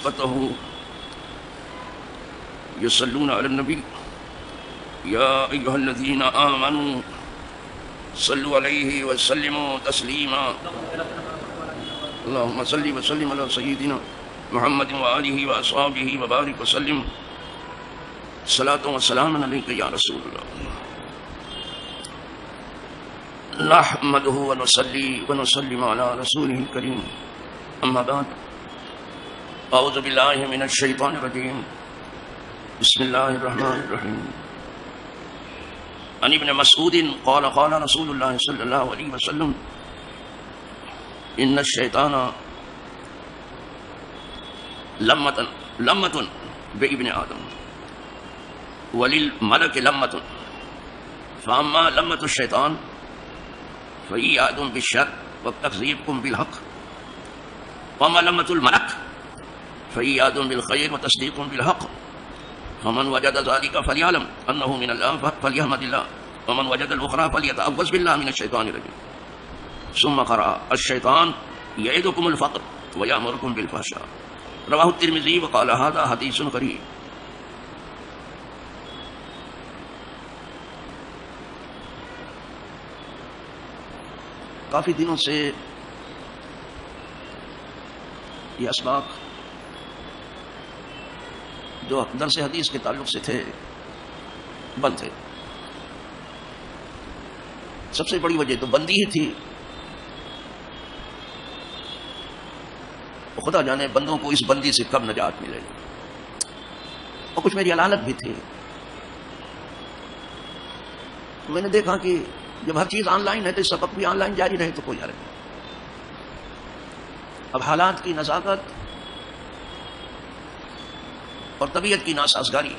وملائكته يصلون على النبي يا أيها الذين آمنوا صلوا عليه وسلموا تسليما اللهم صل وسلم على سيدنا محمد وآله وأصحابه وبارك وسلم صلاة وسلام عليك يا رسول الله نحمده ونصلي ونسلم على رسوله الكريم أما بعد أعوذ بالله من الشيطان الرجيم بسم الله الرحمن الرحيم عن ابن مسعود قال قال رسول الله صلى الله عليه وسلم إن الشيطان لمة بابن آدم وللملك لمة فأما لمة الشيطان فإياد بالشر وتكذيبكم بالحق وما لمة الملك فإياد بالخير وتصديق بالحق فمن وجد ذلك فليعلم أنه من الله فليحمد الله ومن وجد الأخرى فليتعوذ بالله من الشيطان الرجيم ثم قرأ الشيطان يعدكم الفقر ويأمركم بالفحشاء رواه الترمذي وقال هذا حديث غريب. کافی دنوں سے یہ اسباق جو درس حدیث کے تعلق سے تھے بند تھے. سب سے بڑی وجہ تو بندی ہی تھی. خدا جانے بندوں کو اس بندی سے کب نجات ملے گی. اور کچھ میری علالت بھی تھی. میں نے دیکھا کہ جب ہر چیز آن لائن ہے تو سبق بھی آن لائن جاری رہے تو کوئی حرج نہیں. اب حالات کی نزاکت اور طبیعت کی ناسازگاری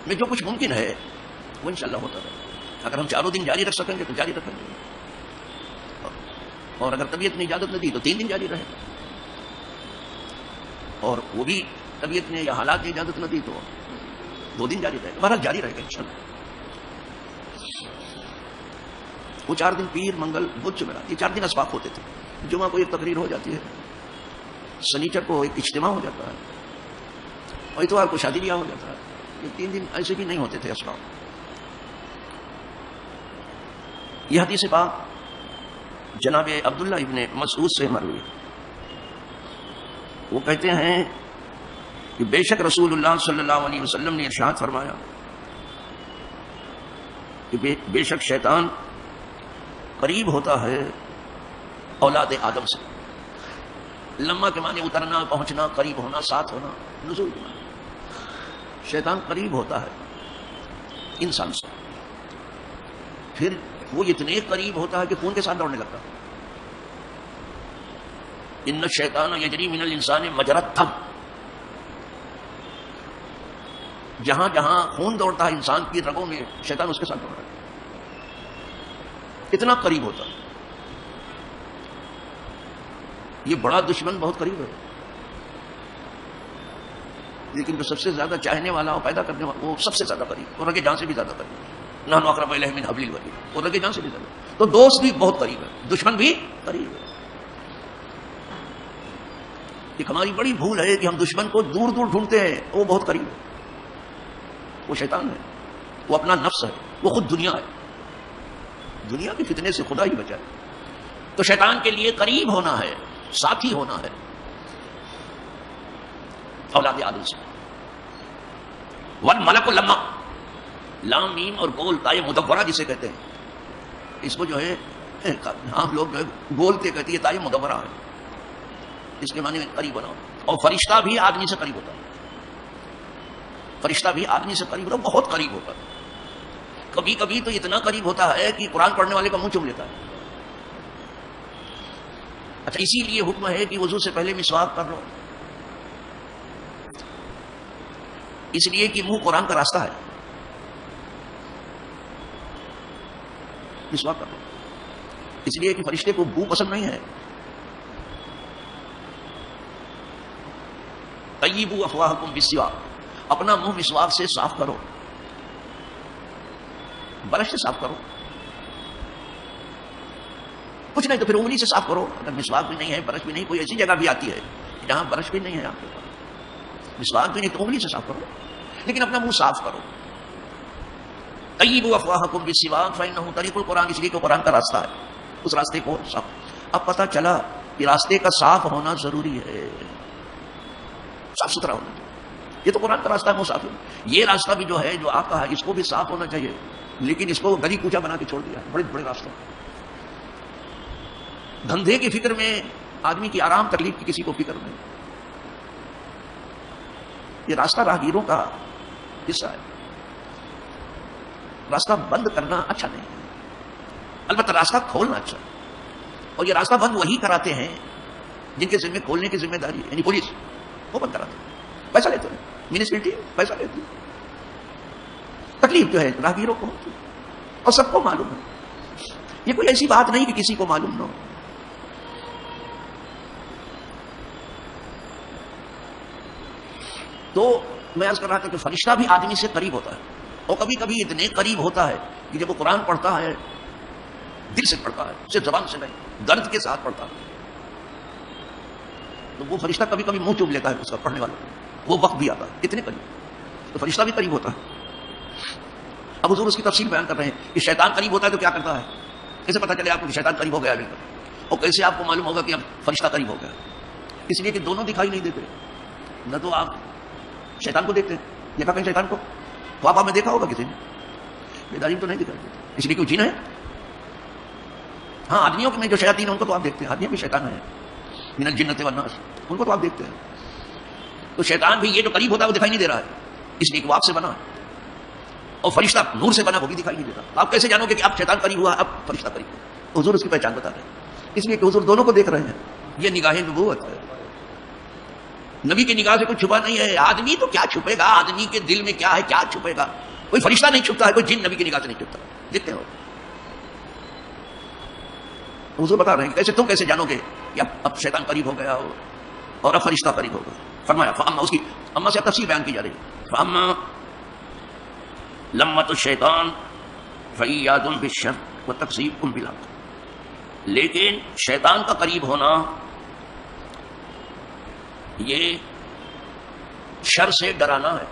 میں جو کچھ ممکن ہے وہ انشاءاللہ ہوتا رہے. اگر ہم 4 دن جاری رکھ سکیں گے تو جاری رکھیں گے, اور اگر طبیعت نے اجازت نہ دی تو 3 دن جاری رہے, اور وہ بھی طبیعت نے یا حالات نے اجازت نہ دی تو 2 دن جاری رہے گا. بہرحال جاری رہے گا انشاءاللہ. وہ 4 دن پیر منگل بدھ جمعرات یہ 4 دن اسباق ہوتے تھے. جمعہ کو ایک تقریر ہو جاتی ہے, سنیچر کو ایک اجتماع ہو جاتا ہے, اور اتوار کو شادی بیاہ ہو جاتا ہے. یہ 3 دن ایسے بھی نہیں ہوتے تھے اسباق. یہ حدیث پاک جناب عبداللہ ابن مسعود سے مروی. وہ کہتے ہیں کہ بے شک رسول اللہ صلی اللہ علیہ وسلم نے ارشاد فرمایا کہ بے شک شیطان قریب ہوتا ہے اولاد آدم سے. لمحہ کے معنی اترنا, پہنچنا, قریب ہونا, ساتھ ہونا, نزول ہونا. شیطان قریب ہوتا ہے انسان سے, پھر وہ اتنے قریب ہوتا ہے کہ خون کے ساتھ دوڑنے لگتا ہے. ان الشیطان یجری من الانسان مجرى الدم. جہاں جہاں خون دوڑتا ہے انسان کی رگوں میں, شیطان اس کے ساتھ دوڑ رہا ہے. اتنا قریب ہوتا ہے. یہ بڑا دشمن بہت قریب ہے, لیکن جو سب سے زیادہ چاہنے والا اور پیدا کرنے والا وہ سب سے زیادہ قریب, اور رگے جان سے بھی زیادہ قریب. نحن اقرب الیہ من حبل الورید, اور رگے جان سے بھی زیادہ. تو دوست بھی بہت قریب ہے, دشمن بھی قریب ہے. ایک ہماری بڑی بھول ہے کہ ہم دشمن کو دور دور ڈھونڈتے ہیں, وہ بہت قریب ہے. وہ شیطان ہے, وہ اپنا نفس ہے, وہ خود دنیا ہے. دنیا کے فتنے سے خدا ہی بچائے. تو شیطان کے لیے قریب ہونا ہے, ساتھی ہونا ہے اولاد آدم سے. والملک لما, لام میم اور گول تائے مدورہ جسے کہتے ہیں, اس کو جو ہے ہم لوگ گول کے کہتے ہیں تائے مدورہ ہے. اس کے معنی میں قریب ہونا. اور فرشتہ بھی آدمی سے قریب ہوتا ہے. فرشتہ بھی آدمی سے قریب ہوتا ہے, بہت قریب ہوتا ہے. کبھی کبھی تو اتنا قریب ہوتا ہے کہ قرآن پڑھنے والے کا منہ چوم لیتا ہے. اچھا, اسی لیے حکم ہے کہ وضو سے پہلے مسواک کر لو, اس لیے کہ منہ قرآن کا راستہ ہے. مسواک کر لو, اس لیے کہ فرشتے کو بو پسند نہیں ہے. طیبوا افواہکم بالسواک, اپنا منہ مسواک سے صاف کرو, برش سے صاف کرو. کچھ نہیں تو پھر انگلی سے صاف کرو. اگر مسواک بھی نہیں ہے، برش بھی نہیں، کوئی ایسی جگہ بھی آتی ہے جہاں برش بھی نہیں ہے آپ کے پاس، مسواک بھی نہیں تو انگلی سے صاف کرو، لیکن اپنا منہ صاف کرو. طیبوا افواہکم بالسواک فانہ طریق القرآن، اس لیے کہ قرآن کا راستہ ہے، اس راستے کو صاف. اب پتہ چلا کہ راستے کا صاف ہونا ضروری ہے، صاف ستھرا ہونا چاہیے. یہ تو قرآن کا راستہ ہے، مسافر. یہ راستہ بھی جو ہے جو آپ کا ہے اس کو بھی صاف ہونا چاہیے، لیکن اس کو گلی کوچا بنا کے چھوڑ دیا بڑے بڑے راستوں. دھندے کی فکر میں آدمی کی آرام تکلیف کی کسی کو فکر نہیں. یہ راستہ راہگیروں کا حصہ ہے. راستہ بند کرنا اچھا نہیں ہے، البتہ راستہ کھولنا اچھا ہے. اور یہ راستہ بند وہی کراتے ہیں جن کے ذمہ کھولنے کی ذمہ داری ہے، یعنی پولیس وہ بند کراتے ہیں، پیسہ لیتے ہیں، میونسپلٹی پیسہ لیتی ہے. تکلیف جو ہے راہگیروں کو ہوتی ہے اور سب کو معلوم ہے. یہ کوئی ایسی بات نہیں کہ کسی کو معلوم نہ ہو. تو میں عرض کر رہا تھا کہ فرشتہ بھی آدمی سے قریب ہوتا ہے، اور کبھی کبھی اتنے قریب ہوتا ہے کہ جب وہ قرآن پڑھتا ہے دل سے پڑھتا ہے، صرف زبان سے نہیں، درد کے ساتھ پڑھتا ہے، تو وہ فرشتہ کبھی کبھی منہ چوم لیتا ہے اس کا پڑھنے والا. وہ وقت بھی آتا ہے اتنے قریب، تو فرشتہ بھی قریب ہوتا ہے. اب حضور اس کی تفصیل بیان کر رہے ہیں کہ شیطان قریب ہوتا ہے تو کیا کرتا ہے، کیسے پتہ چلے آپ کو کہ شیطان قریب ہو گیا ابھی تک، اور کیسے آپ کو معلوم ہوگا کہ اب فرشتہ قریب ہو گیا. اس لیے کہ دونوں دکھائی نہیں دیتے. نہ تو آپ شیطان کو دیکھتے ہیں، دیکھا کہیں شیطان کو خواب میں دیکھا ہوگا کسی نے، بیداری تو نہیں دکھائی دیتے، اس لیے کہ وہ جن ہے. ہاں آدمیوں میں جو شیاطین ہیں ان کو تو آپ دیکھتے ہیں، آدمی بھی شیطان ہے، من الجنۃ والناس، ان کو تو آپ دیکھتے ہیں. تو شیطان بھی یہ جو قریب ہوتا ہے وہ دکھائی نہیں دے رہا ہے، اس لیے کہ وہ آپ سے بنا ہے، اور فرشتہ نور سے بنا وہ بھی دکھائی نہیں دیتا. آپ کیسے جانو گے کہ اب شیطان قریب ہوا، اب فرشتہ قریب ہوا؟ حضور اس کی پہچان بتا رہے ہیں، اس لیے کہ حضور دونوں کو دیکھ رہے ہیں. یہ نگاہ نبوت ہے. نبی کی نگاہ سے کچھ چھپا نہیں ہے. آدمی تو کیا چھپے گا، آدمی کے دل میں کیا ہے، کیا چھپے گا. کوئی فرشتہ نہیں چھپتا ہے، کوئی جن نبی کی نگاہ سے نہیں چھپتا. جتنے ہو حضور بتا رہے ہیں کیسے تم کیسے جانو گے کہ اب شیطان قریب ہو گیا ہو اور اب فرشتہ قریب ہوگا. فرمایا فاما، اس کی اما سے تفصیل بیان کی جا رہی ہے. فاما لمۃ الشیطان فیاد بالشر وتکذیب بالحق، لیکن شیطان کا قریب ہونا یہ شر سے ڈرانا ہے.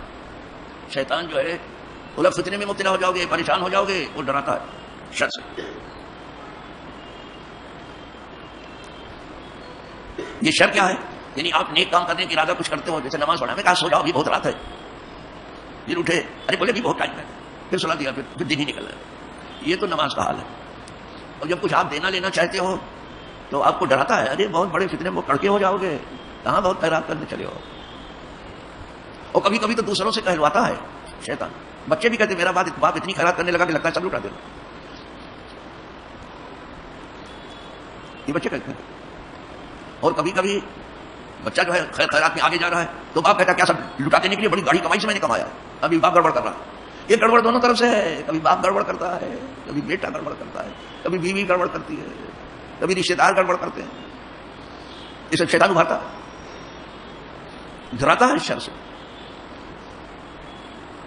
شیطان جو ہے وہ فتنے میں مبتلا ہو جاؤ گے، پریشان ہو جاؤ گے، وہ ڈراتا ہے شر سے. یہ شر کیا ہے؟ یعنی آپ نیک کام کرنے کی ارادہ کچھ کرتے ہو، جیسے نماز پڑھا، میں کہا سو جاؤ ابھی بہت رات ہے، پھر اٹھے، ارے بولے بھی بہت ٹائم ہے، پھر سلا دیا، پھر دن ہی نکل رہا ہے. یہ تو نماز کا حال ہے. اور جب کچھ آپ دینا لینا چاہتے ہو تو آپ کو ڈراتا ہے، ارے بہت بڑے فتنے میں کڑکے ہو جاؤ گے، کہاں بہت خیرات کرنے چلے ہو. اور کبھی کبھی تو دوسروں سے کہلواتا ہے شیطان. بچے بھی کہتے میرا باپ اتنی خیرات کرنے لگا کہ لگتا ہے سب لٹا دینا. یہ بچے کہتے ہیں. اور کبھی کبھی بچہ جو ہے خیر خیرات میں آگے جا رہا ہے تو باپ کہتا ہے کیا سب لٹا دینے کے لیے، بڑی گاڑی کمائی سے میں نے کمایا. ابھی باپ گڑبڑ کر رہا ہے. یہ گڑبڑ دونوں طرف سے ہے. کبھی باپ گڑبڑ کرتا ہے، کبھی بیٹا گڑبڑ کرتا ہے، کبھی بیوی گڑبڑ کرتی ہے، کبھی رشتے دار گڑبڑ کرتے ہیں. یہ سب شیطان ابھارتا ہے، ڈراتا ہے شر سے،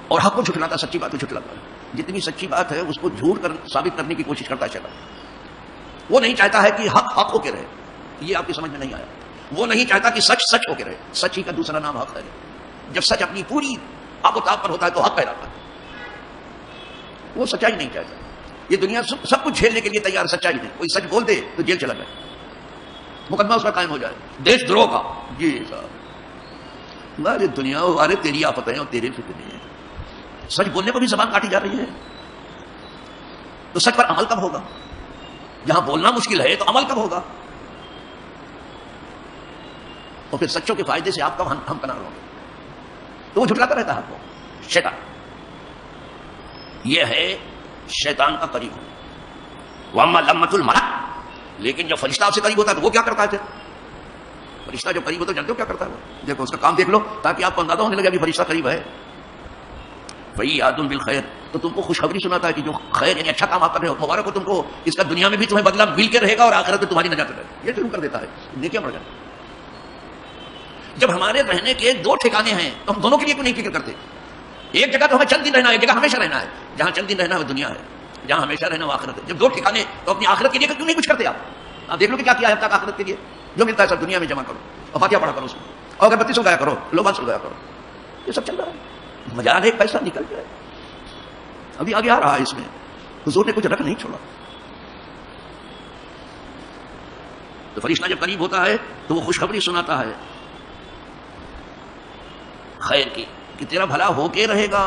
اور حق کو جھٹلاتا ہے، سچی بات کو جھٹلاتا ہے. جتنی سچی بات ہے اس کو جھوٹ کر ثابت کرنے کی کوشش کرتا ہے شیطان. وہ نہیں چاہتا ہے کہ حق ہو کے رہے. یہ آپ کی سمجھ میں نہیں آیا. وہ نہیں چاہتا کہ سچ ہو کے رہے. سچ ہی کا دوسرا نام حق ہے. جب سچ اپنی پوری آب و تاب پر ہوتا ہے تو حق کہلاتا ہے. وہ سچائی نہیں چاہتا. یہ دنیا سب کچھ جھیلنے کے لیے تیار، سچائی نہیں. کوئی سچ بول دے تو جیل چلا جائے، مقدمہ اس کا قائم ہو جائے، دیش دروہ کا. جی صاحب، ارے دنیا ارے تیری آفتیں اور تیرے فتنے ہیں. سچ بولنے کو بھی زبان کاٹی جا رہی ہے. تو سچ پر عمل کب ہوگا؟ جہاں بولنا مشکل ہے تو عمل کب ہوگا؟ اور پھر سچوں کے فائدے سے آپ کب ہم کنار ہوں گے؟ تو وہ جھٹلاتا رہتا ہے آپ کو. شیطان یہ ہے شیطان کا قریب ہو. واما لمۃ الملک، لیکن جب فرشتہ آپ سے قریب ہوتا ہے تو وہ کیا کرتا ہے؟ فرشتہ جب قریب ہوتا ہے جانتے ہو کیا کرتا ہے وہ؟ دیکھو اس کا کام دیکھ لو تاکہ آپ کو اندازہ ہونے لگے ابھی فرشتہ قریب ہے. فیاد بالخیر، تو تم کو خوشخبری سناتا ہے کہ جو خیر یعنی اچھا کام آپ کر رہے ہو، مبارک ہو تم کو، اس کا دنیا میں بھی تمہیں بدلہ مل کے رہے گا اور آخرت میں تمہاری نجات رہے گی. یہ شروع کر دیتا ہے. نیکیاں بڑھ جاتی. جب ہمارے رہنے کے دو ٹھکانے ہیں تو ہم دونوں کے لیے کیوں نہیں فکر کرتے؟ ایک جگہ تو ہمیں چند دن رہنا ہے، ایک جگہ ہمیشہ رہنا ہے. جہاں چند دن رہنا ہے وہ دنیا ہے، جہاں ہمیشہ رہنا وہ آخرت ہے. جب دو ٹھکانے تو اپنی آخرت کے لیے کیوں نہیں کچھ کرتے آپ؟ آپ دیکھ لو کہ کیا کیا ہے اب تک آخرت کے لیے. جو ملتا ہے سب دنیا میں جمع کرو اور فاتحہ پڑھا کرو اس میں, اور اگربتی سلگایا کرو, لوبان سلگایا کرو. یہ سب چل رہا ہے. مجال ایک پیسہ نکل جائے. ابھی آگے آ رہا ہے اس میں. حضور نے کچھ رکھ نہیں چھوڑا. تو فرشتہ جب قریب ہوتا ہے تو وہ خوشخبری سناتا ہے خیر کی کہ تیرا بھلا ہو کے رہے گا,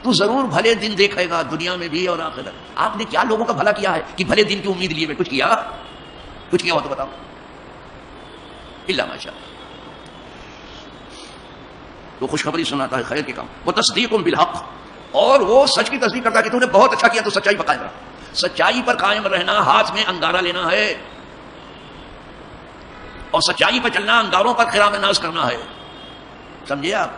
تو ضرور بھلے دن دیکھے گا دنیا میں بھی اور آخرت. آپ نے کیا لوگوں کا بھلا کیا ہے کہ بھلے دن کی امید لیے میں کچھ کیا ہو تو بتاؤ. الا ماشاء اللہ. وہ خوشخبری سناتا ہے خیر کے کام. وہ تصدیق بالحق, اور وہ سچ کی تصدیق کرتا ہے کہ تو نے بہت اچھا کیا تو سچائی پر قائم رہا. سچائی پر قائم رہنا ہاتھ میں انگارہ لینا ہے, اور سچائی پر چلنا انگاروں پر خرام ناز کرنا ہے. سمجھے آپ؟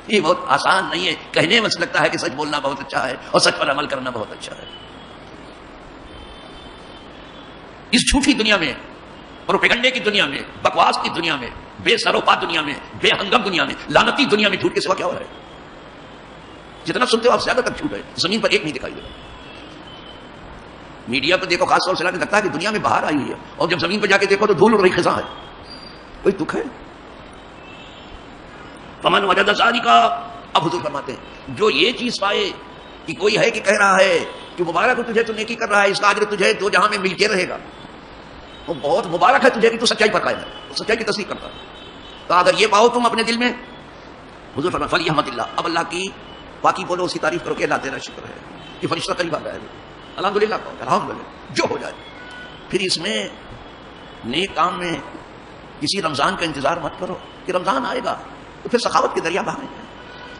یہ بہت آسان نہیں ہے. کہنے میں لگتا ہے کہ سچ بولنا بہت اچھا ہے اور سچ پر عمل کرنا بہت اچھا ہے. اس جھوٹی دنیا میں, پروپیگنڈے کی دنیا میں, بکواس کی دنیا میں, بے سروپا دنیا میں, بے ہنگم دنیا میں, لعنتی دنیا میں جھوٹ کے سوا کیا ہو رہا ہے؟ جتنا سنتے ہو آپ زیادہ تک جھوٹ ہے. زمین پر ایک نہیں دکھائی دے رہا. میڈیا پہ دیکھو خاص طور سے لگتا ہے کہ دنیا میں باہر آئی ہوئی ہے, اور جب زمین پہ جا کے دیکھو تو دھول اڑ رہی خزاں ہے. کوئی دکھ ہے؟ فمن وجد ذالک, اب حضور فرماتے ہیں جو یہ چیز پائے کہ کوئی ہے کہ کہہ رہا ہے کہ مبارک ہو تجھے, تو نیکی کر رہا ہے, اس کا اجر تجھے دو جہاں میں مل کے رہے گا. وہ بہت مبارک ہے تجھے کہ تو سچائی پر قائم ہے, سچائی کی تصدیق کرتا ہے. تو اگر یہ پاؤ تم اپنے دل میں, حضور فرماتے ہیں فلیحمد اللہ, اب اللہ کی باقی بولو, اس کی تعریف کرو کہ اللہ تیرا شکر ہے کہ فرشتہ قریب آ گیا ہے. الحمدللہ کہو, الحمدللہ جو ہو جائے. پھر اس میں نیک کام میں کسی رمضان کا انتظار مت کرو کہ رمضان آئے گا تو پھر سخاوت کے دریا بہائیں گے,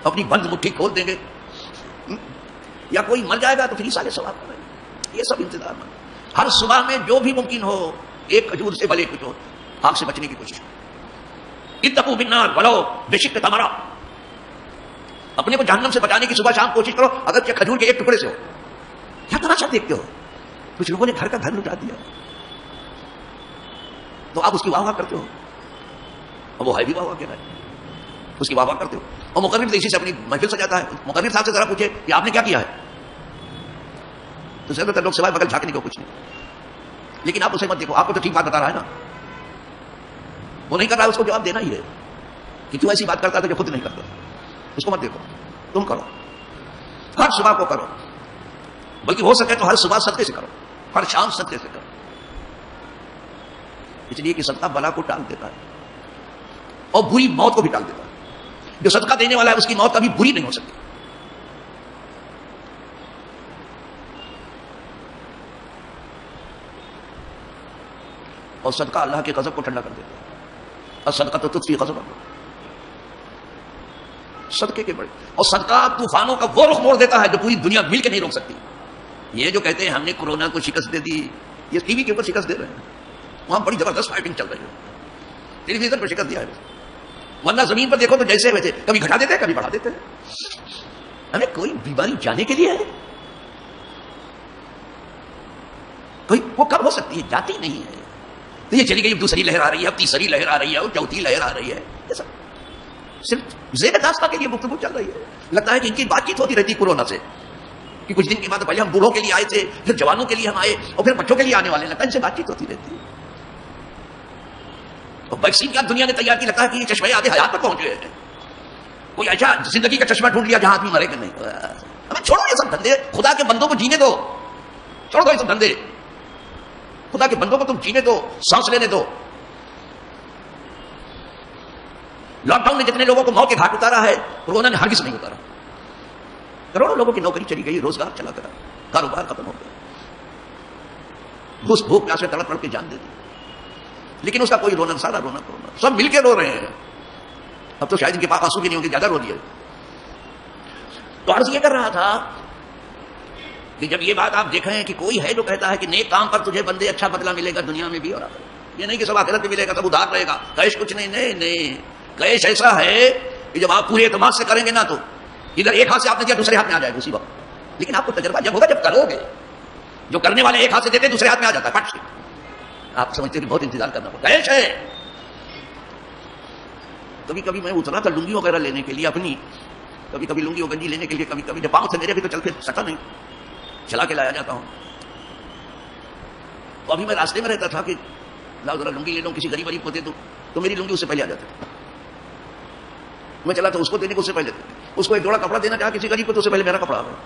اپنی بند مٹھی کھول دیں گے, یا کوئی مر جائے گا تو پھر ایسا ثواب کریں گے. یہ سب انتظار مت. ہر صبح میں جو بھی ممکن ہو ایک کھجور سے بھلے کچھ ہو آگ سے بچنے کی کوشش کرو. اتقوا بالنار ولو بشق تمرہ, اپنے کو جہنم سے بچانے کی صبح شام کوشش کرو اگر کہ کھجور کے ایک ٹکڑے سے ہو. کیا تماشا دیکھتے ہو؟ کچھ لوگوں نے گھر کا گھر لٹا دیا تو آپ اس کی واہ واہ کرتے ہو, اور وہ ہے بھی واہ واہ کہہ رہا ہے, اس کی واہ واہ کرتے ہو. اور مقرر اسی سے اپنی محفل سجاتا ہے. مقرر صاحب سے ذرا پوچھے کہ آپ نے کیا کیا ہے, تو زیادہ تر لوگ سوائے بغل جھانکنے کو کچھ نہیں. لیکن آپ اسے مت دیکھو, آپ کو تو ٹھیک بات بتا رہا ہے نا, وہ نہیں کر رہا ہے, اس کو جواب دینا ہی ہے کہ تو ایسی بات کرتا تھا جو خود نہیں کرتا. اس کو مت دیکھو, تم کرو, ہر صبح کو کرو, بلکہ ہو سکے تو ہر صبح صدقے سے کرو, ہر شام صدقے سے کرو. اس لیے کہ صدقہ بلا کو ٹال دیتا ہے اور بری موت کو بھی ٹال دیتا ہے. جو صدقہ دینے والا ہے اس کی موت کبھی بری نہیں ہو سکتی. اور صدقہ اللہ کے غضب کو ٹھنڈا کر دیتا ہے. اور صدقہ تو تطفی غضب اللہ, صدقے کے بڑے. اور صدقہ طوفانوں کا وہ رخ موڑ دیتا ہے جو پوری دنیا مل کے نہیں روک سکتی. یہ جو کہتے ہیں ہم نے کورونا کو شکست دے دی, یہ ٹی وی کے اوپر شکست دے رہے ہیں, وہاں بڑی زبردست فائٹنگ چل رہی ہے, ٹیلی ویژن پر شکست دیا ہے. ورنہ زمین پر دیکھو تو جیسے ویسے کبھی گھٹا دیتے ہیں کبھی بڑھا دیتے ہیں. ہمیں کوئی بیماری جانے کے لیے ہے, کوئی وہ کب ہو سکتی ہے, جاتی نہیں ہے. تو یہ چلی گئی, اب دوسری لہر آ رہی ہے, اب تیسری لہر آ رہی ہے, اور چوتھی لہر آ رہی ہے. یہ سب صرف زیر داستہ کے لیے گفتگو چل رہی ہے. لگتا ہے کہ ان کی بات چیت ہوتی رہتی کورونا سے کہ کچھ دن کے بعد پہلے ہم بوڑھوں کے لیے آئے تھے, پھر جوانوں کے لیے ہم آئے, اور پھر بچوں کے لیے آنے والے. لگتا ہے ان سے بات چیت ہوتی رہتی ہے. اور ویکسین کیا دنیا نے تیار کی, لگتا ہے کہ یہ چشمے آدھے حیات پر پہنچ گئے ہیں. کوئی ایسا زندگی کا چشمہ ڈھونڈ لیا جہاں آدمی مرے گا نہیں. ہمیں چھوڑو یہ سب دھندے, خدا کے بندوں کو جینے دو, چھوڑ دو یہ سب دھندے. خدا کے بندوں کو تم جینے دو, سانس لینے دو. لاک ڈاؤن نے جتنے لوگوں کو موت کے گھاٹ اتارا ہے کورونا نے ہرگز نہیں اتارا. کروڑوں لوگوں کی نوکری چلی گئی, روزگار چلا گیا, کاروبار ختم ہو گیا, بھوک پیاس میں تڑپ تڑپ کے جان دے دی. لیکن اس کا کوئی رونا, سارا رونا کورونا, سب مل کے رو رہے ہیں. اب تو شاید ان کے پاس آنسو بھی نہیں ہوں گے, زیادہ رو دیے. تو عرض یہ کر رہا تھا کہ جب یہ بات آپ دیکھیں کہ کوئی ہے جو کہتا ہے کہ نیک کام پر تجھے بندے اچھا بدلہ ملے گا دنیا میں بھی اور آخرت میں, یہ نہیں کہ سب آخرت میں ملے گا, سب ادھار رہے گا, کیش کچھ نہیں. نہیں نہیں, کیش ایسا ہے کہ جب آپ پورے اعتماد سے کریں گے نا تو ادھر ایک ہاتھ سے آپ نے دیا دوسرے ہاتھ میں آ جائے گا اسی وقت. لیکن آپ کو تجربہ جب ہوگا جب کرو گے. جو کرنے والے ایک ہاتھ سے دیتے ہیں دوسرے ہاتھ میں آ جاتا ہے پٹ سے. آپ سمجھتے ہیں کہ بہت انتظار کرنا پڑتا ہے. کیش ہے. کبھی کبھی میں اترا تھا لنگی وغیرہ لینے کے لیے اپنی, کبھی کبھی لنگی اور گنجی لینے کے لیے, کبھی کبھی جب پاؤں سے میرے بھی تو چل کے سکا نہیں, چلا کے لایا جاتا ہوں. تو ابھی میں راستے میں رہتا تھا کہ لاؤ ذرا لنگی لے لوں، کسی غریب غریب ہوتے تو میری لنگی اس سے پہلے آ جاتی، میں چلا تو اس کو دینے کو اس سے پہلے، اس کو ایک جوڑا کپڑا دینا چاہا کسی غریب کو تو اس سے پہلے میرا کپڑا آ گیا.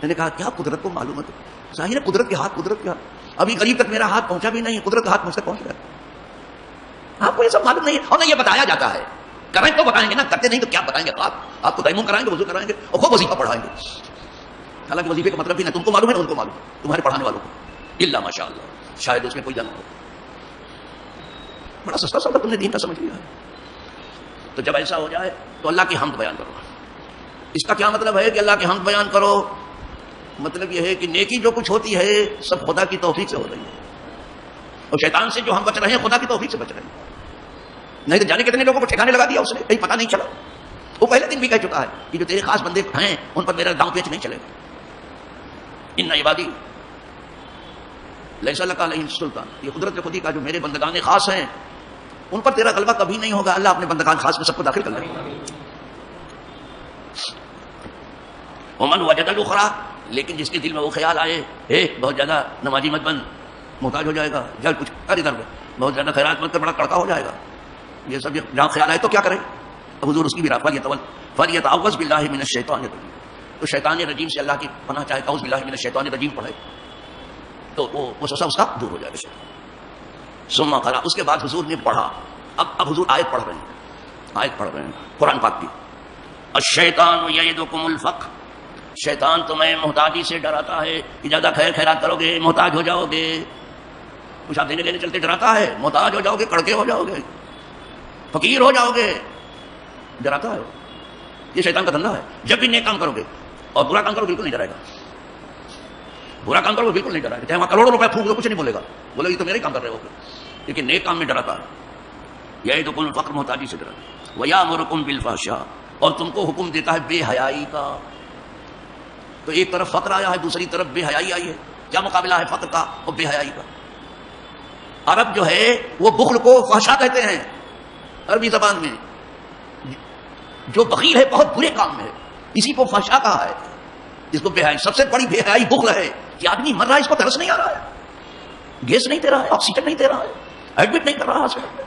میں نے کہا کیا قدرت کو معلوم ہے، تو ظاہر ہے قدرت کے ہاتھ، قدرت کے ہاتھ. ابھی غریب تک میرا ہاتھ پہنچا بھی نہیں، قدرت کا ہاتھ مجھ تک پہنچ گیا. آپ کو یہ سب معلوم نہیں ہے اور نہ یہ بتایا جاتا ہے. کریں تو بتائیں گے نا، کرتے نہیں تو کیا بتائیں گے. آپ کو تیمم کرائیں گے، وضو کرائیں گے اور خوب وظیفہ پڑھائیں گے. حالانکہ وظیفے کا مطلب بھی نہ تم کو معلوم ہے نہ ان کو معلوم ہے، تمہارے پڑھانے والوں کو الا ماشاء اللہ، شاید اس میں کوئی جان ہو. بڑا سستا سودا تم نے دین کا سمجھ لیا ہے. تو جب ایسا ہو جائے تو اللہ کی حمد بیان کرو. اس کا کیا مطلب ہے کہ اللہ کی حمد بیان کرو؟ مطلب یہ ہے کہ نیکی جو کچھ ہوتی ہے سب خدا کی توفیق سے ہو رہی ہے، اور شیطان سے جو ہم بچ رہے ہیں خدا کی توفیق سے بچ رہے ہیں. نہیں تو جانے کتنے لوگوں کو ٹھکانے لگا دیا اس نے، کہیں پتہ نہیں چلا. وہ پہلے دن بھی کہہ چکا ہے کہ جو تیرے خاص بندے ہیں ان پر میرا داؤں پیچ نہیں چلے گا. ان عبادی لیس لک علیہم سلطان، یہ قدرت خودی کا جو میرے بندگان خاص ہیں ان پر تیرا غلبہ کبھی نہیں ہوگا. اللہ اپنے بندگان خاص میں سب کو داخل کر لے. ومن وجد الاخرى، لیکن جس کے دل میں وہ خیال آئے بہت زیادہ نمازی مت بن، محتاج ہو جائے گا، جل کچھ کر ادھر بہت زیادہ خیرات مت کر، بڑا کڑکا ہو جائے گا. یہ سب جہاں خیال آئے تو کیا کرے؟ حضور اس کی بھی فلیتعوذ باللہ من الشیطان الرجیم، تو شیطان رجیم سے اللہ کی پناہ چاہے، اعوذ باللہ من الشیطان الرجیم پڑھے تو وہ وسوسہ اس کا دور ہو جائے گا. ثم قرأ، اس کے بعد حضور نے پڑھا. اب حضور آیت پڑھ رہے ہیں قرآن پاک کی. الشیطان یعدکم الفقر، شیطان تمہیں محتاجی سے ڈراتا ہے کہ زیادہ خیر خیرات کرو گے محتاج ہو جاؤ گے. کچھ آپ دینے لینے چلتے ڈراتا ہے، محتاج ہو جاؤ گے، کڑکے ہو جاؤ گے، فقیر ہو جاؤ گے، ڈراتا ہے. یہ شیطان کا دھندا ہے. جب بھی نیک کام کرو گے اور برا کام کرو بالکل نہیں ڈرائے گا. برا کام کرو بالکل نہیں ڈرائے گا، چاہے وہاں کروڑوں روپے پھونک دو کچھ نہیں بولے گا، بولے گا یہ تو میرے کام کر رہے ہو. لیکن نیک کام میں ڈراتا ہے. یعدکم الفقر، محتاجی سے ڈراتا ہے. ویامرکم بالفحشاء، اور تم کو حکم دیتا ہے بے حیائی کا. تو ایک طرف فقر آیا ہے، دوسری طرف بے حیائی آئی ہے. کیا مقابلہ ہے فقر کا اور بے حیائی کا؟ عرب جو ہے وہ بخل کو فحشا کہتے ہیں عربی زبان میں. جو بخیل ہے بہت برے کام میں ہے، اسی کو فحشا کہا ہے. اس کو بے حیائی، سب سے بڑی بے حیائی بخل ہے کہ آدمی مر رہا ہے، اس کو ترس نہیں آ رہا ہے، گیس نہیں دے رہا ہے، آکسیجن نہیں دے رہا ہے، ایڈمٹ نہیں کر رہا ہے.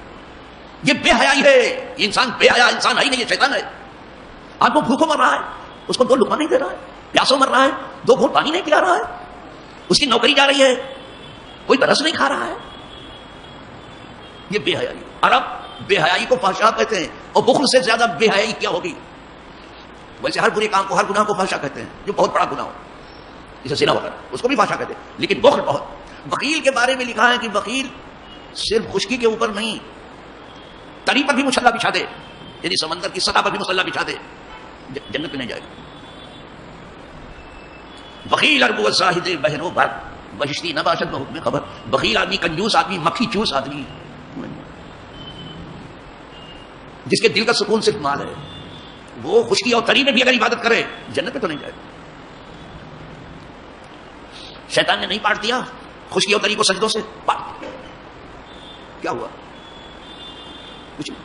یہ بے حیائی ہے. یہ انسان بے حیا انسان ہے ہی نہیں، یہ شیطان ہے. آدمی کو بھوکوں مر رہا ہے، اس کو 2 لقمہ نہیں دے رہا ہے، پیاسوں مر رہا ہے، 2 گھونٹ پانی نہیں پلا رہا ہے، اس کی نوکری جا رہی ہے، کوئی برس نہیں کھا رہا ہے. یہ بے حیائی. عرب بے حیائی کو فحشا کہتے ہیں. اور بخل سے زیادہ بے حیائی کیا ہوگی؟ ویسے ہر برے کام کو، ہر گناہ کو فحشا کہتے ہیں جو بہت بڑا گناہ ہو، جیسے زنا وغیرہ، اس کو بھی فحشا کہتے ہیں. لیکن بخل بہت. بخیل کے بارے میں لکھا ہے کہ بخیل صرف خشکی کے اوپر نہیں، تری پر بھی مصلا بچھا دے، یعنی سمندر کی سطح پر بھی مصلا بچھا دے، جنت میں نہیں جائے گا. بخیل اربو الزاہد بہرو بر بہشتی نباشت بحکم خبر. بخیل آدمی، کنجوس آدمی، مکھی چوس آدمی، جس کے دل کا سکون صرف مال ہے، وہ خشکی اور تری میں بھی اگر عبادت کرے جنت میں تو نہیں جائے گا. شیطان نے نہیں پاٹ دیا خشکی اور تری کو سجدوں سے، پاٹ دیا. کیا ہوا؟ کچھ نہیں.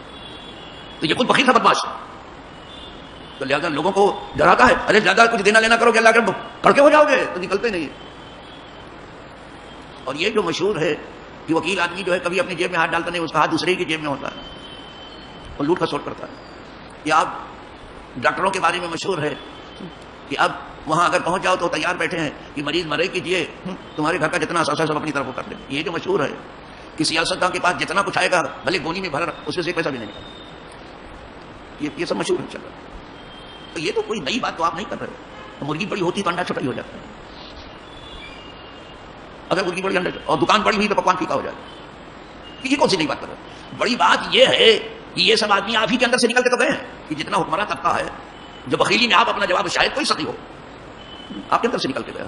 تو یہ خود بخیل تھا، بدماش. تو لہٰذا لوگوں کو ڈراتا ہے، ارے زیادہ کچھ دینا لینا کرو کہ اللہ کے کڑکے ہو جاؤ گے، تو نکلتے نہیں. اور یہ جو مشہور ہے کہ وکیل آدمی جو ہے کبھی اپنی جیب میں ہاتھ ڈالتا نہیں، اس کا ہاتھ دوسرے کی جیب میں ہوتا ہے اور لوٹ کھسوٹ کرتا ہے. یا آپ ڈاکٹروں کے بارے میں مشہور ہے کہ اب وہاں اگر پہنچ جاؤ تو تیار بیٹھے ہیں کہ مریض مرے کیجیے، تمہارے گھر کا جتنا اثاثہ سب اپنی طرف کر دیں. یہ جو مشہور ہے کہ سیاستدان کے پاس جتنا کچھ آئے گا بھلے گونی میں بھر، اس میں سے ایک پیسہ بھی نہیں نکلے. یہ سب مشہور ہے چل رہا. تو یہ تو کوئی نئی بات تو آپ نہیں کر رہے. مرغی بڑی ہوتی تو انڈا چھوٹا ہی ہو جاتا ہے. اگر مرغی بڑی انڈا اور دکان بڑی ہوئی تو پکوان پھیکا ہو جائے گا. یہ کون سی نئی بات کر رہے؟ بڑی بات یہ ہے کہ یہ سب آدمی آپ ہی کے اندر سے نکل کے تو گئے ہیں کہ جتنا حکمراں طبقہ ہے جو بخیلی میں آپ اپنا جواب شاید کوئی سخی ہو، آپ کے اندر سے نکل کے گیا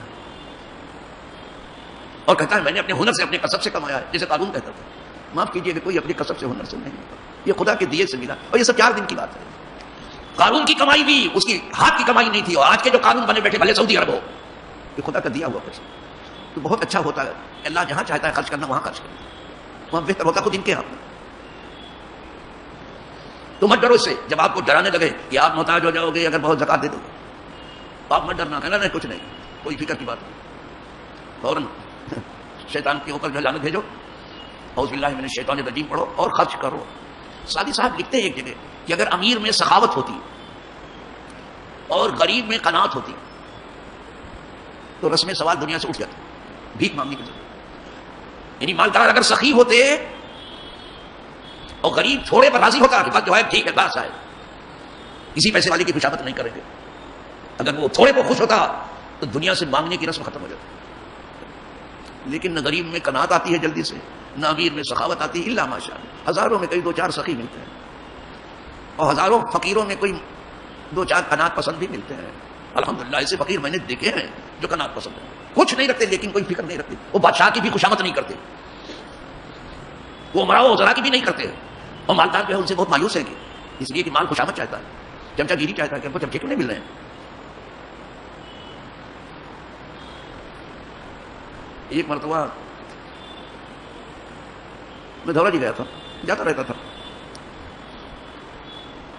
اور کہتا ہے میں نے اپنے ہنر سے، اپنے کسب سے کمایا ہے. جیسے قارون کہتا تھا. معاف کیجیے کہ کوئی اپنے کسب سے، ہنر سے نہیں، یہ خدا کے دیے سے ملا. اور یہ سب 4 دن کی بات ہے. قارون کی کمائی بھی اس کی ہاتھ کی کمائی نہیں تھی، اور آج کے جو قانون بنے بیٹھے بھلے سعودی عرب ہو، یہ خدا کا دیا ہوا پیسہ. تو بہت اچھا ہوتا ہے. اللہ جہاں چاہتا ہے خرچ کرنا وہاں خرچ کرنا، وہاں بہتر ہوتا خود ان کے ہاتھ میں. تو مت ڈرو اس سے. جب آپ کو ڈرانے لگے کہ آپ محتاج ہو جاؤ گے اگر بہت زکات دے دو گے، آپ مت ڈرنا، کہنا نہیں کچھ نہیں، کوئی فکر کی بات نہیں. فوراً شیطان کے اوپر جو لعنت بھیجو، اعوذ باللہ من الشیطان الرجیم پڑھو اور خرچ کرو. سعدی صاحب لکھتے ہیں ایک جگہ کہ اگر امیر میں سخاوت ہوتی اور غریب میں قناعت ہوتی تو رسم سوال دنیا سے اٹھ جاتی، بھیک مانگنے کی ضرورت. یعنی مالدار اگر سخی ہوتے اور غریب تھوڑے پر راضی ہوتا کہ بات جو ہے ٹھیک ہے بس ہے، کسی پیسے والے کی خوشامد نہیں کریں گے، اگر وہ تھوڑے پر خوش ہوتا تو دنیا سے مانگنے کی رسم ختم ہو جاتی. لیکن نہ غریب میں قناعت آتی ہے جلدی سے، نہ امیر میں سخاوت آتی ہے، الا ماشاء اللہ. ہزاروں میں کئی دو چار سخی ملتے ہیں اور ہزاروں فقیروں میں کوئی دو چار قناعت پسند بھی ملتے ہیں. الحمدللہ ایسے فقیر میں نے دیکھے ہیں جو قناعت پسند ہیں، کچھ نہیں رکھتے لیکن کوئی فکر نہیں رکھتے. وہ بادشاہ کی بھی خوشامد نہیں کرتے، وہ امراء و وزراء کی بھی نہیں کرتے، اور مالدار جو ہے ان سے بہت مایوس ہے کہ اس لیے کہ مال خوشامد چاہتا ہے، چمچا گیری چاہتا ہے کہ ہم کو چمچے کیوں نہیں مل رہے ہیں. ایک مرتبہ میں دھولا جی گیا تھا، جاتا رہتا تھا،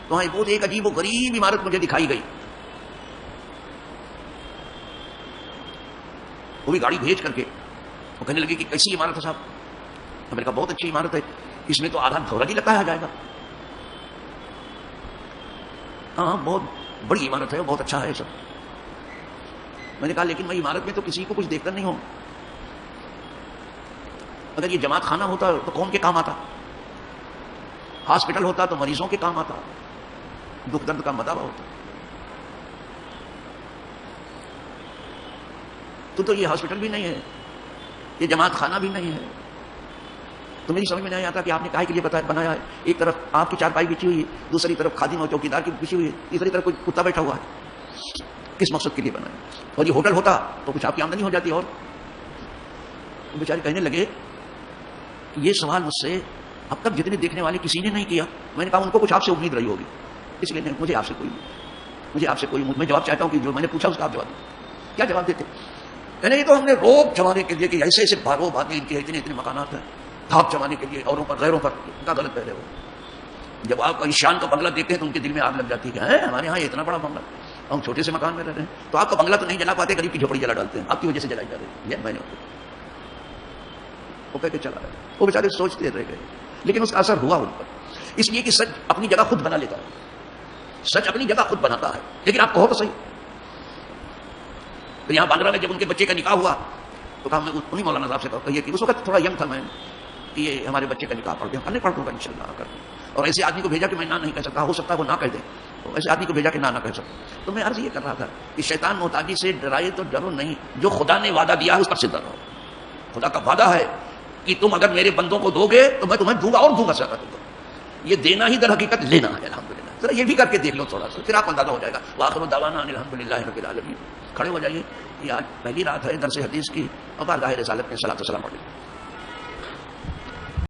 تو وہاں بہت ایک عجیب و غریب عمارت مجھے دکھائی گئی. وہ بھی گاڑی بھیج کر کے وہ کہنے لگے کہ کیسی عمارت ہے صاحب؟ میں نے کہا بہت اچھی عمارت ہے، اس میں تو آدھا دھولا جی لگتا ہے جائے گا. ہاں بہت بڑی عمارت ہے، بہت اچھا ہے سب. میں نے کہا لیکن میں عمارت میں تو کسی کو کچھ دیکھ کر نہیں ہوں، اگر یہ جماعت خانہ ہوتا تو قوم کے کام آتا، ہاسپٹل ہوتا تو مریضوں کے کام آتا، دکھ درد کا مداوا ہوتا. تو یہ ہاسپٹل بھی نہیں ہے، یہ جماعت خانہ بھی نہیں ہے. تو میری سمجھ میں نہیں آتا کہ آپ نے کاہے کے لیے بنایا ہے. ایک طرف آپ کی چارپائی بچھی ہوئی ہے، دوسری طرف خادم اور چوکیدار کی بچھی ہوئی ہے، تیسری طرف کوئی کتا بیٹھا ہوا ہے. کس مقصد کے لیے بنایا؟ اور یہ ہوٹل ہوتا تو کچھ آپ کی آمدنی ہو جاتی. اور بیچارے کہنے لگے کہ یہ سوال مجھ سے اب تک جتنے دیکھنے والے کسی نے نہیں کیا. میں نے کہا ان کو کچھ آپ سے امید رہی ہوگی، اس لیے مجھے آپ سے کوئی میں جواب چاہتا ہوں کہ جو میں نے پوچھا اس کا آپ جواب دیں. کیا جواب دیتے؟ یعنی یہ تو ہم نے روب جمانے کے لیے کہ ایسے ایسے باروب آدمی ان کے اتنے مکانات ہیں، تھاپ جمانے کے لیے اوروں پر غیروں پر. کیا غلط پہلے ہو؟ جب آپ ایشان کا بنگلہ دیکھتے ہیں تو ان کے دل میں آگ لگ جاتی ہے کہ ہمارے یہاں اتنا بڑا بنگلہ، ہم چھوٹے سے مکان میں رہ رہے ہیں. تو آپ کا بنگلہ تو نہیں جلا پاتے، غریب کی جھوپڑی جلا ڈالتے ہیں، آپ کی وجہ سے جلائی جا رہی ہے. یہ میں نے وہ کہہ کے چلا رہا ہے. وہ بیچارے سوچتے رہ گئے، لیکن اس کا اثر ہوا ان پر، اس لیے کہ سچ اپنی جگہ خود بنا لیتا ہے. سچ اپنی جگہ خود بناتا ہے. لیکن آپ کہو تو صحیح. تو یہاں باندرا میں جب ان کے بچے کا نکاح ہوا تو کہا میں انہیں مولانا صاحب سے کہیے کہ اس وقت تھوڑا ینگ تھا میں کہ یہ ہمارے بچے کا نکاح پڑھ دیں. نہیں پڑھ دوں گا انشاءاللہ کر دیں. اور ایسے آدمی کو بھیجا کہ میں نہ نہیں کہہ سکتا، ہو سکتا ہے وہ نہ کہہ دے، تو ایسے آدمی کو بھیجا کہ نہ کہہ سکتا. تو میں عرض یہ کر رہا تھا کہ شیطان محتاجی سے ڈرائے تو ڈرو نہیں، جو خدا نے وعدہ دیا ہے اس پر سدھا رہو. خدا کا وعدہ ہے کہ تم اگر میرے بندوں کو دو گے تو میں تمہیں دوں گا اور دوں گا زیادہ دوں گا. یہ دینا ہی در حقیقت لینا ہے. الحمدللہ ذرا یہ بھی کر کے دیکھ لو تھوڑا سا، پھر آپ اندازہ ہو جائے گا. وآخر دعوانا ان الحمدللہ رب العالمین. کھڑے ہو جائیے. یہ آج پہلی رات ہے درس حدیث کی، اور بارگاہ رسالت میں صلاۃ و سلام علیکم.